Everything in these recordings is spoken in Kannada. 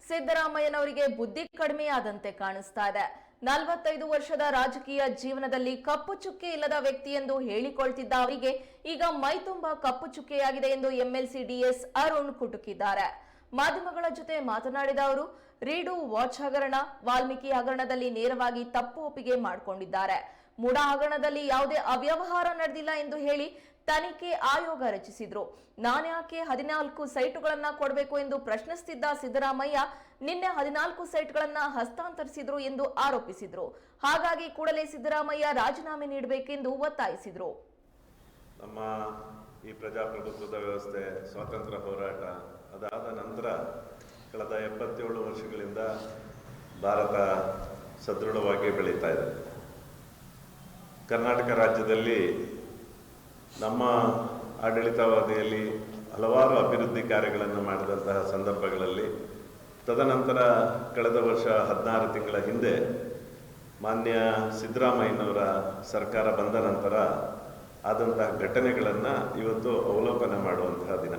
ಸಿದ್ದರಾಮಯ್ಯನವರಿಗೆ ಬುದ್ಧಿ ಕಡಿಮೆಯಾದಂತೆ ಕಾಣಿಸ್ತಾ ಇದೆ. 45 ವರ್ಷದ ರಾಜಕೀಯ ಜೀವನದಲ್ಲಿ ಕಪ್ಪು ಚುಕ್ಕೆ ಇಲ್ಲದ ವ್ಯಕ್ತಿ ಎಂದು ಹೇಳಿಕೊಳ್ತಿದ್ದ ಅವರಿಗೆ ಈಗ ಮೈತುಂಬ ಕಪ್ಪು ಚುಕ್ಕೆಯಾಗಿದೆ ಎಂದು ಎಂಎಲ್ಸಿ ಡಿಎಸ್ ಅರುಣ್ ಕುಟುಕಿದ್ದಾರೆ. ಮಾಧ್ಯಮಗಳ ಜೊತೆ ಮಾತನಾಡಿದ ಅವರು, ರೀಡು ವಾಚ್ ಹಗರಣ, ವಾಲ್ಮೀಕಿ ಹಗರಣದಲ್ಲಿ ನೇರವಾಗಿ ತಪ್ಪು ಒಪ್ಪಿಗೆ ಮಾಡಿಕೊಂಡಿದ್ದಾರೆ. ಮೂಡಾ ಹಗರಣದಲ್ಲಿ ಯಾವುದೇ ಅವ್ಯವಹಾರ ನಡೆದಿಲ್ಲ ಎಂದು ಹೇಳಿ ತನಿಖೆ ಆಯೋಗ ರಚಿಸಿದ್ರು. ನಾನ್ಯಾಕೆ 14 ಸೈಟುಗಳನ್ನ ಕೊಡಬೇಕು ಎಂದು ಪ್ರಶ್ನಿಸುತ್ತಿದ್ದ ಸಿದ್ದರಾಮಯ್ಯ ನಿನ್ನೆ 14 ಸೈಟ್ಗಳನ್ನ ಹಸ್ತಾಂತರಿಸಿದ್ರು ಎಂದು ಆರೋಪಿಸಿದ್ರು. ಹಾಗಾಗಿ ಕೂಡಲೇ ಸಿದ್ದರಾಮಯ್ಯ ರಾಜೀನಾಮೆ ನೀಡಬೇಕೆಂದು ಒತ್ತಾಯಿಸಿದ್ರು. ನಮ್ಮ ಈ ಪ್ರಜಾಪ್ರಭುತ್ವದ ವ್ಯವಸ್ಥೆ, ಸ್ವಾತಂತ್ರ್ಯ ಹೋರಾಟ ಅದಾದ ನಂತರ ಕಳೆದ 77 ವರ್ಷಗಳಿಂದ ಭಾರತ ಸದೃಢವಾಗಿ ಬೆಳೀತಾ ಇದೆ. ಕರ್ನಾಟಕ ರಾಜ್ಯದಲ್ಲಿ ನಮ್ಮ ಆಡಳಿತಾವಧಿಯಲ್ಲಿ ಹಲವಾರು ಅಭಿವೃದ್ಧಿ ಕಾರ್ಯಗಳನ್ನು ಮಾಡಿದಂತಹ ಸಂದರ್ಭಗಳಲ್ಲಿ, ತದನಂತರ ಕಳೆದ ವರ್ಷ 16 ತಿಂಗಳ ಹಿಂದೆ ಮಾನ್ಯ ಸಿದ್ದರಾಮಯ್ಯನವರ ಸರ್ಕಾರ ಬಂದ ನಂತರ ಆದಂತಹ ಘಟನೆಗಳನ್ನು ಇವತ್ತು ಅವಲೋಕನ ಮಾಡುವಂತಹ ದಿನ.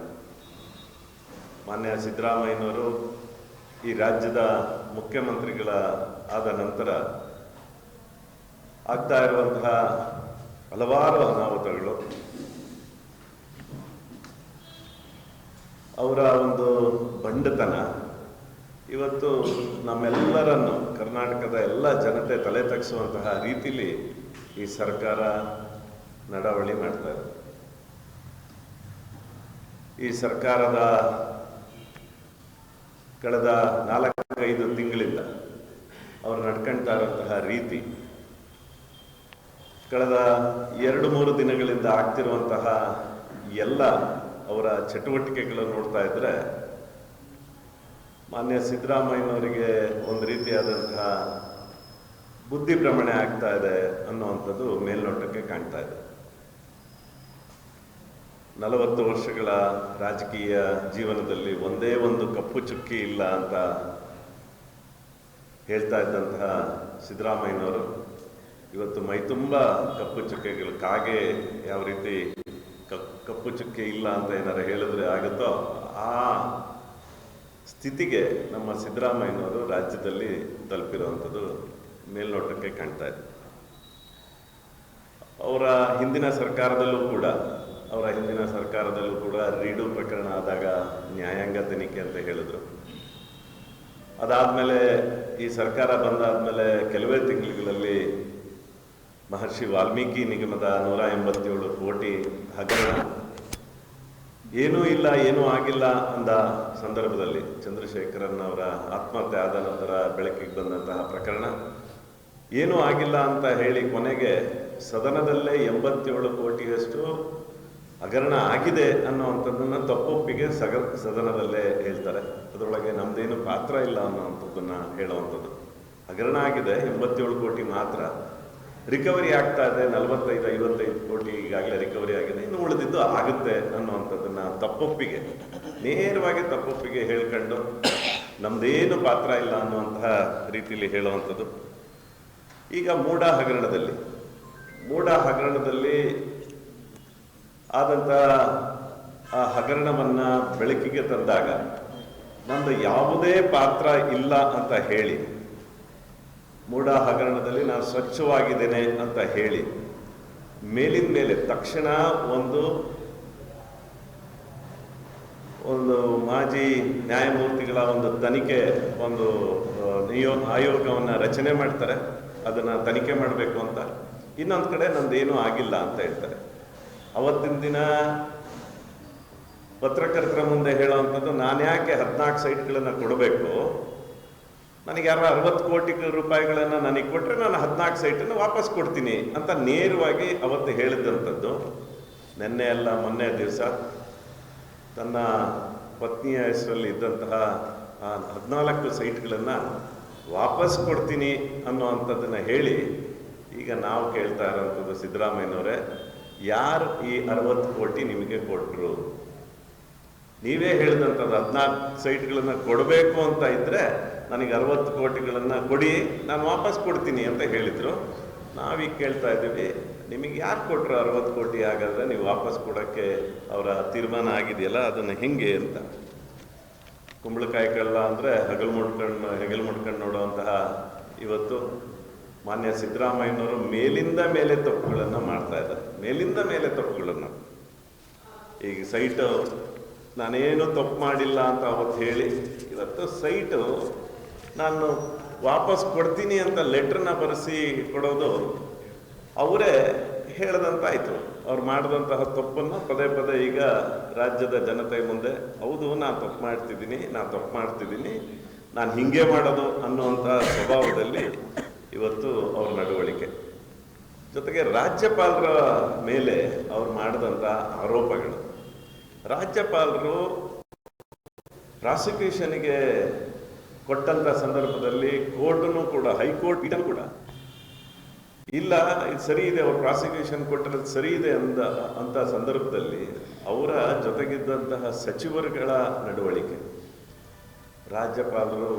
ಮಾನ್ಯ ಸಿದ್ದರಾಮಯ್ಯನವರು ಈ ರಾಜ್ಯದ ಮುಖ್ಯಮಂತ್ರಿಗಳ ಆದ ನಂತರ ಆಗ್ತಾ ಇರುವಂತಹ ಹಲವಾರು ಅನಾಹುತಗಳು, ಅವರ ಒಂದು ಬಂಡತನ ಇವತ್ತು ನಮ್ಮೆಲ್ಲರನ್ನು, ಕರ್ನಾಟಕದ ಎಲ್ಲ ಜನತೆ ತಲೆ ತಗ್ಗಿಸುವಂತಹ ರೀತಿಯಲ್ಲಿ ಈ ಸರ್ಕಾರ ನಡವಳಿ ಮಾಡ್ತಾ ಇದೆ. ಈ ಸರ್ಕಾರದ ಕಳೆದ 4-5 ತಿಂಗಳಿಂದ ಅವರು ನಡ್ಕೊಳ್ತಾ ಇರುವಂತಹ ರೀತಿ, ಕಳೆದ 2-3 ದಿನಗಳಿಂದ ಆಗ್ತಿರುವಂತಹ ಎಲ್ಲ ಅವರ ಚಟುವಟಿಕೆಗಳನ್ನು ನೋಡ್ತಾ ಇದ್ರೆ ಮಾನ್ಯ ಸಿದ್ದರಾಮಯ್ಯನವರಿಗೆ ಒಂದು ರೀತಿಯಾದಂತಹ ಬುದ್ಧಿ ಭ್ರಮಣೆ ಆಗ್ತಾ ಇದೆ ಅನ್ನುವಂಥದ್ದು ಮೇಲ್ನೋಟಕ್ಕೆ ಕಾಣ್ತಾ ಇದೆ. 40 ವರ್ಷಗಳ ರಾಜಕೀಯ ಜೀವನದಲ್ಲಿ ಒಂದೇ ಒಂದು ಕಪ್ಪು ಚುಕ್ಕಿ ಇಲ್ಲ ಅಂತ ಹೇಳ್ತಾ ಇದ್ದಂತಹ ಸಿದ್ದರಾಮಯ್ಯನವರು ಇವತ್ತು ಮೈತುಂಬ ಕಪ್ಪು ಚುಕ್ಕೆಗಳು, ಕಾಗೆ ಯಾವ ರೀತಿ ಕಪ್ಪು ಚುಕ್ಕೆ ಇಲ್ಲ ಅಂತ ಏನಾರು ಹೇಳಿದ್ರೆ ಆಗುತ್ತೋ ಆ ಸ್ಥಿತಿಗೆ ನಮ್ಮ ಸಿದ್ದರಾಮಯ್ಯನವರು ರಾಜ್ಯದಲ್ಲಿ ತಲುಪಿರುವಂಥದ್ದು ಮೇಲ್ನೋಟಕ್ಕೆ ಕಾಣ್ತಾ ಇದೆ. ಅವರ ಹಿಂದಿನ ಸರ್ಕಾರದಲ್ಲೂ ಕೂಡ ರೀಡು ಪ್ರಕರಣ ಆದಾಗ ನ್ಯಾಯಾಂಗ ತನಿಖೆ ಅಂತ ಹೇಳಿದ್ರು. ಅದಾದಮೇಲೆ ಈ ಸರ್ಕಾರ ಬಂದಾದಮೇಲೆ ಕೆಲವೇ ತಿಂಗಳುಗಳಲ್ಲಿ ಮಹರ್ಷಿ ವಾಲ್ಮೀಕಿ ನಿಗಮದ 187 ಕೋಟಿ ಹಗರಣ, ಏನೂ ಇಲ್ಲ, ಏನೂ ಆಗಿಲ್ಲ ಅಂದ ಸಂದರ್ಭದಲ್ಲಿ ಚಂದ್ರಶೇಖರನ್ ಅವರ ಆತ್ಮಹತ್ಯೆ ಆದ ನಂತರ ಬೆಳಕಿಗೆ ಬಂದಂತಹ ಪ್ರಕರಣ, ಏನೂ ಆಗಿಲ್ಲ ಅಂತ ಹೇಳಿ ಕೊನೆಗೆ ಸದನದಲ್ಲೇ 87 ಕೋಟಿಯಷ್ಟು ಹಗರಣ ಆಗಿದೆ ಅನ್ನುವಂಥದ್ದನ್ನು ತಪ್ಪೊಪ್ಪಿಗೆ ಸದನದಲ್ಲೇ ಹೇಳ್ತಾರೆ. ಅದರೊಳಗೆ ನಮ್ದೇನು ಪಾತ್ರ ಇಲ್ಲ ಅನ್ನೋವಂಥದ್ದನ್ನು ಹೇಳುವಂಥದ್ದು. ಹಗರಣ ಆಗಿದೆ 87 ಕೋಟಿ ಮಾತ್ರ, ರಿಕವರಿ ಆಗ್ತಾ ಇದೆ 45-55 ಕೋಟಿ ಈಗಾಗಲೇ ರಿಕವರಿ ಆಗಿದೆ, ಇನ್ನು ಉಳಿದಿದ್ದು ಆಗುತ್ತೆ ಅನ್ನುವಂಥದ್ದನ್ನು ತಪ್ಪೊಪ್ಪಿಗೆ, ನೇರವಾಗಿ ತಪ್ಪೊಪ್ಪಿಗೆ ಹೇಳ್ಕೊಂಡು ನಮ್ದೇನು ಪಾತ್ರ ಇಲ್ಲ ಅನ್ನುವಂತಹ ರೀತಿಯಲ್ಲಿ ಹೇಳುವಂಥದ್ದು. ಈಗ ಮೂಡಾ ಹಗರಣದಲ್ಲಿ ಆದಂತಹ ಆ ಹಗರಣವನ್ನು ಬೆಳಕಿಗೆ ತಂದಾಗ ನಮ್ಮದು ಯಾವುದೇ ಪಾತ್ರ ಇಲ್ಲ ಅಂತ ಹೇಳಿ, ಮೂಡಾ ಹಗರಣದಲ್ಲಿ ನಾನು ಸ್ವಚ್ಛವಾಗಿದ್ದೇನೆ ಅಂತ ಹೇಳಿ ಮೇಲಿನ ಮೇಲೆ ತಕ್ಷಣ ಒಂದು ಮಾಜಿ ನ್ಯಾಯಮೂರ್ತಿಗಳ ಒಂದು ತನಿಖೆ, ಒಂದು ಆಯೋಗವನ್ನು ರಚನೆ ಮಾಡ್ತಾರೆ, ಅದನ್ನು ತನಿಖೆ ಮಾಡಬೇಕು ಅಂತ. ಇನ್ನೊಂದು ಕಡೆ ನಂದೇನೂ ಆಗಿಲ್ಲ ಅಂತ ಹೇಳ್ತಾರೆ. ಅವತ್ತಿನ ದಿನ ಪತ್ರಕರ್ತರ ಮುಂದೆ ಹೇಳುವಂಥದ್ದು, ನಾನು ಯಾಕೆ 14 ಸೈಟ್ಗಳನ್ನು ಕೊಡಬೇಕು, ನನಗೆ ಯಾರು 60 ಕೋಟಿ ರೂಪಾಯಿಗಳನ್ನು ನನಗೆ ಕೊಟ್ಟರೆ ನಾನು 14 ಸೈಟನ್ನು ವಾಪಸ್ ಕೊಡ್ತೀನಿ ಅಂತ ನೇರವಾಗಿ ಅವತ್ತು ಹೇಳಿದಂಥದ್ದು. ನಿನ್ನೆ ಅಲ್ಲ ಮೊನ್ನೆ ದಿವಸ ತನ್ನ ಪತ್ನಿಯ ಹೆಸರಲ್ಲಿ ಇದ್ದಂತಹ 14 ಸೈಟ್ಗಳನ್ನು ವಾಪಸ್ ಕೊಡ್ತೀನಿ ಅನ್ನೋವಂಥದ್ದನ್ನು ಹೇಳಿ, ಈಗ ನಾವು ಕೇಳ್ತಾ ಇರೋವಂಥದ್ದು, ಸಿದ್ದರಾಮಯ್ಯನವರೇ, ಯಾರು ಈ 60 ಕೋಟಿ ನಿಮಗೆ ಕೊಟ್ಟರು? ನೀವೇ ಹೇಳಿದಂಥದ್ದು 14 ಸೈಟ್ಗಳನ್ನು ಕೊಡಬೇಕು ಅಂತ ಇದ್ದರೆ ನನಗೆ 60 ಕೋಟಿಗಳನ್ನು ಕೊಡಿ, ನಾನು ವಾಪಸ್ ಕೊಡ್ತೀನಿ ಅಂತ ಹೇಳಿದರು. ನಾವೀಗ ಕೇಳ್ತಾ ಇದ್ದೀವಿ, ನಿಮಗೆ ಯಾರು ಕೊಟ್ಟರು 60 ಕೋಟಿ? ಹಾಗಾದರೆ ನೀವು ವಾಪಸ್ ಕೊಡೋಕ್ಕೆ ಅವರ ತೀರ್ಮಾನ ಆಗಿದೆಯಲ್ಲ, ಅದನ್ನು ಹೆಂಗೆ ಅಂತ. ಕುಂಬಳಕಾಯಿ ಕಳ್ಳ ಅಂದರೆ ಹೆಗಲು ಮುಡ್ಕೊಂಡು ನೋಡುವಂತಹ ಇವತ್ತು ಮಾನ್ಯ ಸಿದ್ದರಾಮಯ್ಯನವರು ಮೇಲಿಂದ ಮೇಲೆ ತಪ್ಪುಗಳನ್ನು ಮಾಡ್ತಾ ಇದ್ದಾರೆ. ಮೇಲಿಂದ ಮೇಲೆ ತಪ್ಪುಗಳನ್ನು. ಈಗ ಸೈಟು ನಾನೇನು ತಪ್ಪು ಮಾಡಿಲ್ಲ ಅಂತ ಅವತ್ತು ಹೇಳಿ, ಇವತ್ತು ಸೈಟು ನಾನು ವಾಪಸ್ ಕೊಡ್ತೀನಿ ಅಂತ ಲೆಟ್ರನ್ನ ಬರೆಸಿ ಕೊಡೋದು ಅವರೇ ಹೇಳ್ದಂತಾಯಿತು. ಅವ್ರು ಮಾಡಿದಂತಹ ತಪ್ಪನ್ನು ಪದೇ ಪದೇ ಈಗ ರಾಜ್ಯದ ಜನತೆ ಮುಂದೆ, ಹೌದು ನಾನು ತಪ್ಪು ಮಾಡ್ತಿದ್ದೀನಿ, ನಾನು ಹಿಂಗೆ ಮಾಡೋದು ಅನ್ನುವಂಥ ಸ್ವಭಾವದಲ್ಲಿ ಇವತ್ತು ಅವ್ರ ನಡವಳಿಕೆ. ಜೊತೆಗೆ ರಾಜ್ಯಪಾಲರ ಮೇಲೆ ಅವ್ರು ಮಾಡಿದಂಥ ಆರೋಪಗಳು, ರಾಜ್ಯಪಾಲರು ಪ್ರಾಸಿಕ್ಯೂಷನ್ಗೆ ಕೊಟ್ಟಂಥ ಸಂದರ್ಭದಲ್ಲಿ ಕೋರ್ಟನ್ನು ಕೂಡ, ಹೈಕೋರ್ಟ್ ಪೀಠ ಕೂಡ ಇಲ್ಲ ಇದು ಸರಿ ಇದೆ, ಅವ್ರು ಪ್ರಾಸಿಕ್ಯೂಷನ್ ಕೊಟ್ಟಿರೋದು ಸರಿ ಇದೆ ಅಂತ ಸಂದರ್ಭದಲ್ಲಿ ಅವರ ಜೊತೆಗಿದ್ದಂತಹ ಸಚಿವರುಗಳ ನಡವಳಿಕೆ, ರಾಜ್ಯಪಾಲರು